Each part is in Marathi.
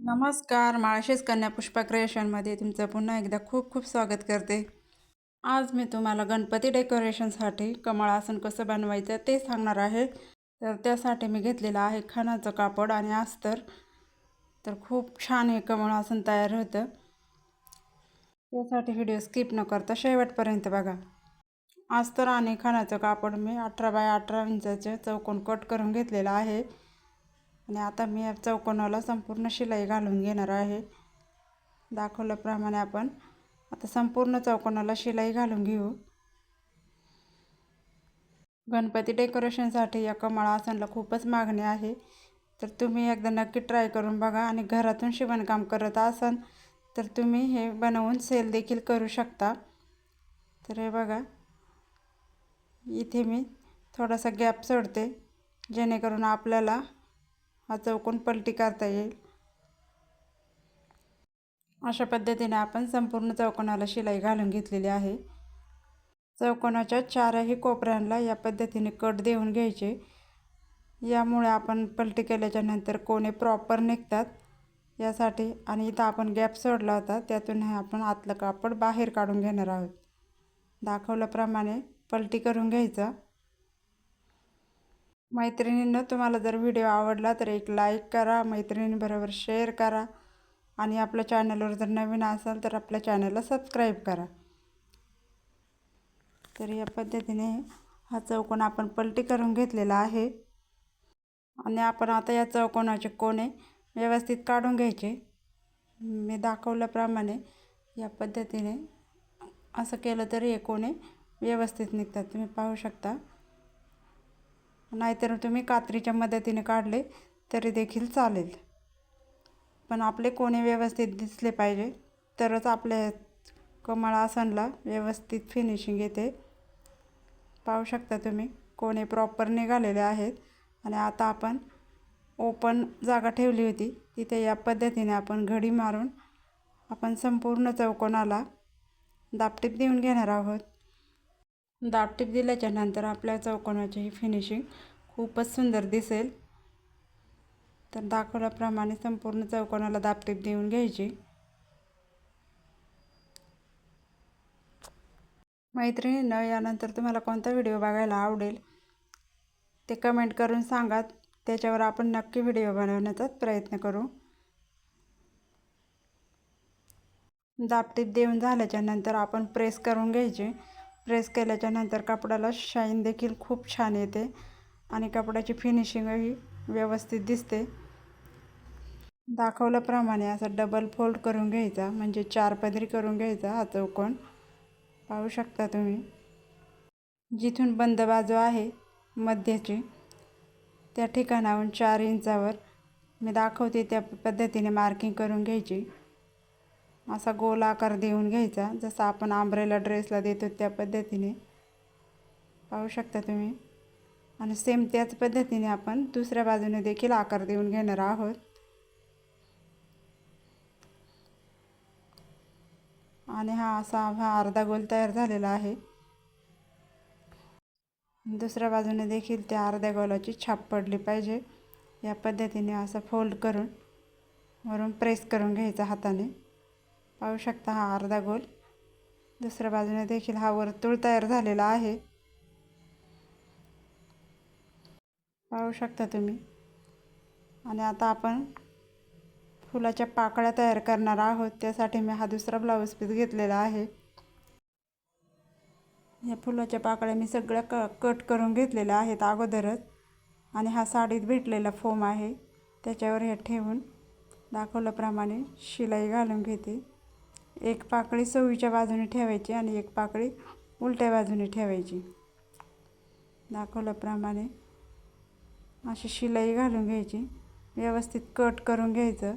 नमस्कार, माळशेज कन्या पुष्पा क्रिएशनमध्ये तुमचं पुन्हा एकदा खूप खूप स्वागत करते. आज मी तुम्हाला गणपती डेकोरेशनसाठी कमळ आसन कसं बनवायचं ते सांगणार आहे. तर त्यासाठी मी घेतलेलं आहे खणाचं कापड आणि अस्तर. तर खूप छान हे कमळ आसन तयार होतं. त्यासाठी व्हिडिओ स्किप न करता शेवटपर्यंत बघा. अस्तर आणि खणाचं कापड मी 18 बाय 18 इंचाचे चौकोन कट करून घेतलेला आहे. आणि आता मी या चौकोनाला संपूर्ण शिलाई घालून घेणार आहे. दाखवल्याप्रमाणे आपण आता संपूर्ण चौकोनाला शिलाई घालून घेऊ. गणपती डेकोरेशनसाठी या कमळ आसनला खूपच मागणी आहे. तर तुम्ही एकदा नक्की ट्राय करून बघा. आणि घरातून शिवणकाम करत असाल तर तुम्ही हे बनवून सेल देखील करू शकता. तर हे बघा, इथे मी थोडासा गॅप सोडते जेणेकरून आपल्याला हा चौकोन पलटी करता येईल. अशा पद्धतीने आपण संपूर्ण चौकोनाला शिलाई घालून घेतलेली आहे. चौकोनाच्या चारही कोपऱ्यांना या पद्धतीने कट देऊन घ्यायचे. यामुळे आपण पलटी केल्याच्या नंतर कोणे प्रॉपर निघतात यासाठी. आणि इथं आपण गॅप सोडला होता त्यातून आपण आतलं कापड बाहेर काढून घेणार आहोत. दाखवल्याप्रमाणे पलटी करून घ्यायचा. मैत्रिणींनो, तुम्हाला जर व्हिडिओ आवडला तर एक लाईक करा, मैत्रिणींबरोबर शेअर करा आणि आपल्या चॅनलवर जर नवीन असाल तर आपल्या चॅनलला सबस्क्राईब करा. तर या पद्धतीने हा चौकोन आपण पलटी करून घेतलेला आहे. आणि आपण आता या चौकोनाचे कोणे व्यवस्थित काढून घ्यायचे. मी दाखवल्याप्रमाणे या पद्धतीने असं केलं तरी हे कोणे व्यवस्थित निघतात, तुम्ही पाहू शकता. नाहीतर तुम्ही कात्रीच्या मदतीने काढले तरी देखील चालेल. पण आपले कोणे व्यवस्थित दिसले पाहिजे तरच आपल्या कमळ आसनला व्यवस्थित फिनिशिंग येते. पाहू शकता तुम्ही कोणे प्रॉपर निघालेले आहेत. आणि आता आपण ओपन जागा ठेवली होती तिथे या पद्धतीने आपण घडी मारून आपण संपूर्ण चौकोनाला दापटीप देऊन घेणार आहोत. दापटीप दिल्याच्या नंतर आपल्या चौकोनाची ही फिनिशिंग खूपच सुंदर दिसेल. तर दाखवल्याप्रमाणे संपूर्ण चौकोनाला दापटीप देऊन घ्यायची. मैत्रिणींनो, यानंतर तुम्हाला कोणता व्हिडिओ बघायला आवडेल ते कमेंट करून सांगा. त्याच्यावर आपण नक्की व्हिडिओ बनवण्याचा प्रयत्न करू. दापटीप देऊन झाल्याच्या नंतर आपण प्रेस करून घ्यायचे. प्रेस केल्याच्या नंतर कपड्याला शाईन देखील खूप छान येते आणि कपड्याची फिनिशिंगही व्यवस्थित दिसते. दाखवल्याप्रमाणे असा डबल फोल्ड करून घ्यायचा, म्हणजे 4 पदरी करून घ्यायचा हा चौकोन. पाहू शकता तुम्ही. जिथून बंद बाजू आहे मध्याची त्या ठिकाणाहून 4 इंचावर मी दाखवते त्या पद्धतीने मार्किंग करून घ्यायची. असा गोल आकार देऊन घ्यायचा, जसा आपण आंब्रेला ड्रेसला देतो त्या पद्धतीने. पाहू शकता तुम्ही. आणि सेम त्याच पद्धतीने आपण दुसऱ्या बाजूने देखील आकार देऊन घेणार आहोत. आणि हा अर्धा गोल तयार झालेला आहे. दुसऱ्या बाजूने देखील त्या अर्ध्या गोलाची छाप पडली पाहिजे. या पद्धतीने असं फोल्ड करून वरून प्रेस करून घ्यायचा हाताने. पाहू शकता हा अर्धा गोल. दुसऱ्या बाजूने देखील हा वर्तुळ तयार झालेला आहे. पाहू शकता तुम्ही. आणि आता आपण फुलाच्या पाकळ्या तयार करणार आहोत. त्यासाठी मी हा दुसरा ब्लाऊज पीस घेतलेला आहे. या फुलाच्या पाकळ्या मी सगळ्या कट करून घेतलेल्या आहेत अगोदरच. आणि हा साडीत भेटलेला फोम आहे त्याच्यावर हे ठेवून दाखवल्याप्रमाणे शिलाई घालून घेते. एक पाकळी सव्वीच्या बाजूने ठेवायची आणि एक पाकळी उलट्या बाजूने ठेवायची. दाखवल्याप्रमाणे अशी शिलाई घालून घ्यायची. व्यवस्थित कट करून घ्यायचं.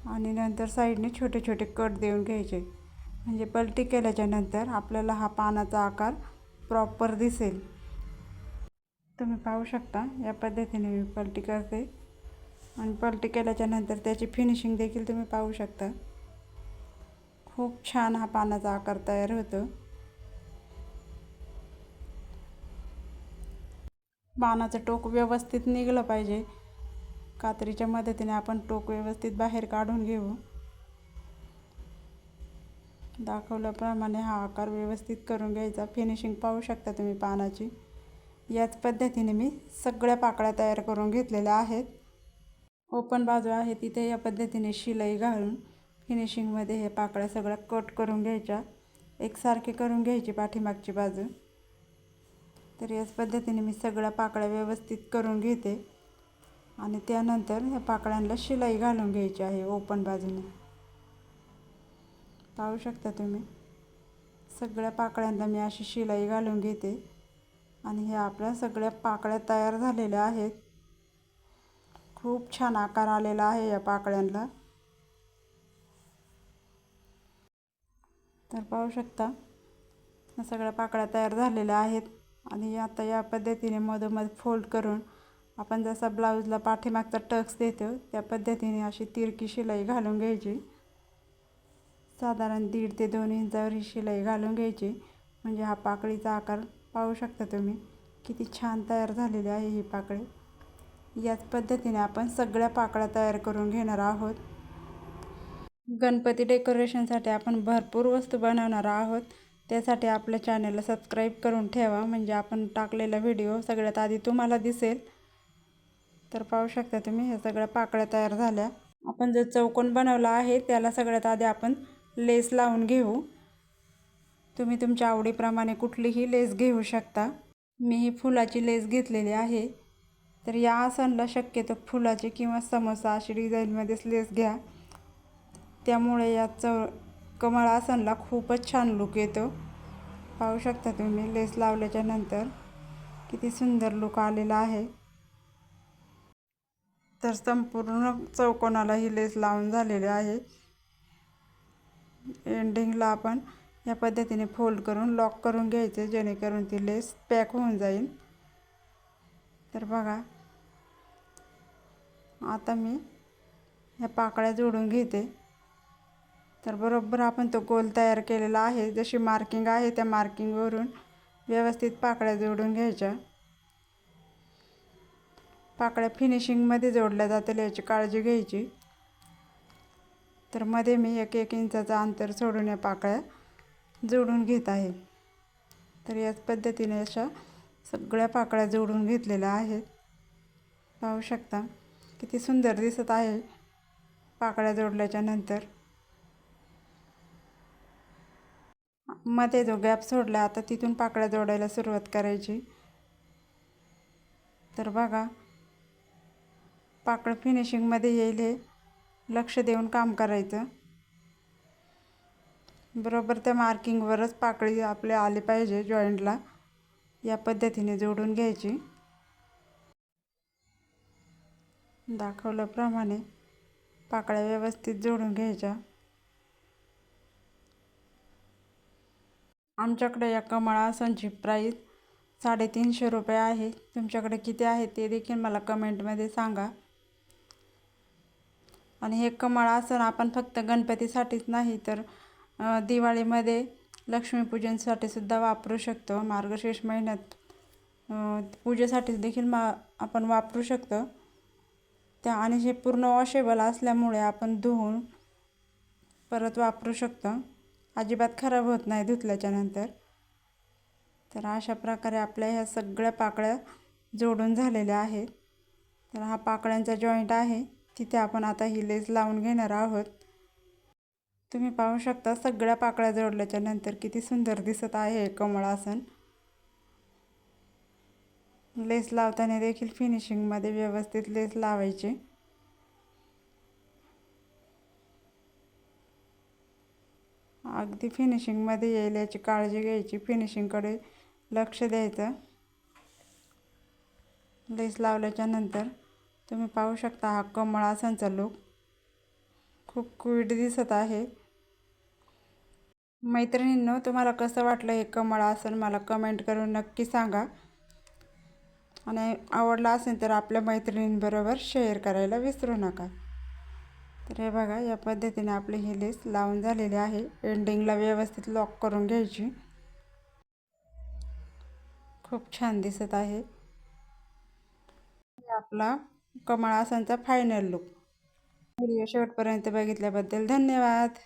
आणि नंतर साईडने छोटे छोटे कट देऊन घ्यायचे, म्हणजे पलटी केल्याच्या नंतर आपल्याला हा पानाचा आकार प्रॉपर दिसेल. तुम्ही पाहू शकता या पद्धतीने मी पलटी करते. आणि पलटी केल्याच्या नंतर त्याची फिनिशिंग देखील तुम्ही पाहू शकता. खूप छान हा पानाचा आकार तयार होतो. पानाचं टोक व्यवस्थित निघलं पाहिजे कात्रीच्या मदतीने आपण टोक व्यवस्थित बाहेर काढून घेऊ. दाखवल्याप्रमाणे हा आकार व्यवस्थित करून घ्यायचा. फिनिशिंग पाहू शकता तुम्ही पानाची. याच पद्धतीने मी सगळ्या पाकळ्या तयार करून घेतलेल्या आहेत. ओपन बाजू आहे तिथे या पद्धतीने शिलाई घालून फिनिशिंगमध्ये हे पाकळ्या सगळ्या कट करून घ्यायच्या. एकसारखे करून घ्यायची पाठीमागची बाजू. तर याच पद्धतीने मी सगळ्या पाकळ्या व्यवस्थित करून घेते आणि त्यानंतर ह्या पाकळ्यांना शिलाई घालून घ्यायची आहे ओपन बाजूने. पाहू शकता तुम्ही सगळ्या पाकळ्यांना मी अशी शिलाई घालून घेते आणि ह्या आपल्या सगळ्या पाकळ्या तयार झालेल्या आहेत. खूप छान आकार आलेला आहे या पाकळ्यांना. तर पाहू शकता सगळ्या पाकळ्या तयार झालेल्या आहेत आणि आता या पद्धतीने मधोमध फोल्ड करून आपण जसा ब्लाऊजला पाठीमागचा टक्स देतो त्या पद्धतीने अशी तिरकी शिलाई घालून घ्यायची. साधारण 1.5 ते 2 इंचावर ही शिलाई घालून घ्यायची. म्हणजे हा पाकळीचा आकार पाहू शकता तुम्ही किती छान तयार झालेली आहे ही पाकळी. याच पद्धतीने आपण सगळ्या पाकळ्या तयार करून घेणार आहोत. गणपती डेकोरेशनसाठी आपण भरपूर वस्तू बनवणार आहोत. त्यासाठी आपल्या चॅनलला सबस्क्राईब करून ठेवा म्हणजे आपण टाकलेला व्हिडिओ सगळ्यात आधी तुम्हाला दिसेल. तर पाहू शकता तुम्ही ह्या सगळ्या पाकळ्या तयार झाल्या. आपण जो चौकोन बनवला आहे त्याला सगळ्यात आधी आपण लेस लावून घेऊ. तुम्ही तुमच्या आवडीप्रमाणे कुठलीही लेस घेऊ शकता. मी ही फुलाची लेस घेतलेली आहे. तर या आसनला शक्यतो फुलाची किंवा समोसा अशी डिझाईनमध्येच लेस घ्या. त्यामुळे या कमळ आसनला खूपच छान लुक येतो. पाहू शकता तुम्ही लेस लावल्याच्या नंतर किती सुंदर लुक आलेला आहे. तर संपूर्ण चौकोनाला ही लेस लावून झालेली आहे. एंडिंगला आपण या पद्धतीने फोल्ड करून लॉक करून घ्यायचे जेणेकरून ती लेस पॅक होऊन जाईल. तर बघा आता मी ह्या पाकळ्या जोडून घेते. तर बरोबर आपण तो गोल तयार केलेला आहे. जशी मार्किंग आहे त्या मार्किंगवरून व्यवस्थित पाकळ्या जोडून घ्यायच्या. पाकळ्या फिनिशिंगमध्ये जोडल्या जातील याची काळजी घ्यायची. तर मध्ये मी 1-1 इंचाचा अंतर सोडून या पाकळ्या जोडून घेत आहे. तर याच पद्धतीने अशा सगळ्या पाकळ्या जोडून घेतलेल्या आहेत. पाहू शकता किती सुंदर दिसत आहे पाकळ्या जोडल्याच्या नंतर. मध्ये जो गॅप सोडला आता तिथून पाकळ्या जोडायला सुरुवात करायची. तर बघा पाकळं फिनिशिंगमध्ये येईल हे लक्ष देऊन काम करायचं. बरोबर त्या मार्किंगवरच पाकळी आपले आली पाहिजे जॉईंटला. या पद्धतीने जोडून घ्यायची. दाखवल्याप्रमाणे पाकळ्या व्यवस्थित जोडून घ्यायच्या. आमच्याकडे या कमळ आसनची प्राईस 350 रुपये आहे. तुमच्याकडे किती आहे ते देखील मला कमेंटमध्ये सांगा. आणि हे कमळ आसन आपण फक्त गणपतीसाठीच नाही तर दिवाळीमध्ये लक्ष्मीपूजनसाठी सुद्धा वापरू शकतो. मार्गशीर्ष महिन्यात पूजेसाठी देखील आपण वापरू शकतो. आणि हे पूर्ण वॉशेबल असल्यामुळे आपण धुवून परत वापरू शकतो. अजिबात खराब होत नाही धुतल्याच्या नंतर. तर अशा प्रकारे आपल्या ह्या सगळ्या पाकळ्या जोडून झालेल्या आहेत. तर हा पाकळ्यांचा जॉईंट आहे तिथे आपण आता ही लेस लावून घेणार आहोत. तुम्ही पाहू शकता सगळ्या पाकळ्या जोडल्याच्या नंतर किती सुंदर दिसत आहे हे कमळ आसन. लेस लावताना देखील फिनिशिंगमध्ये व्यवस्थित लेस लावायची. अगदी फिनिशिंगमध्ये येईल याची काळजी घ्यायची. फिनिशिंगकडे लक्ष द्यायचं. लेस लावल्याच्या नंतर तुम्ही पाहू शकता हा कमळ आसनचा लुक खूप क्यूट दिसत आहे. मैत्रिणींनो तुम्हाला कसं वाटलं हे कमळ आसन मला कमेंट करून नक्की सांगा. आणि आवडला असेल तर आपल्या मैत्रिणींबरोबर शेअर करायला विसरू नका. तर हे बघा या पद्धतीने आपली ही लेस लावून झालेली आहे. एंडिंगला व्यवस्थित लॉक करून घ्यायची. खूप छान दिसत आहे. आपला कमळ आसनचा फायनल लुक. व्हिडिओ शेवटपर्यंत बघितल्याबद्दल धन्यवाद.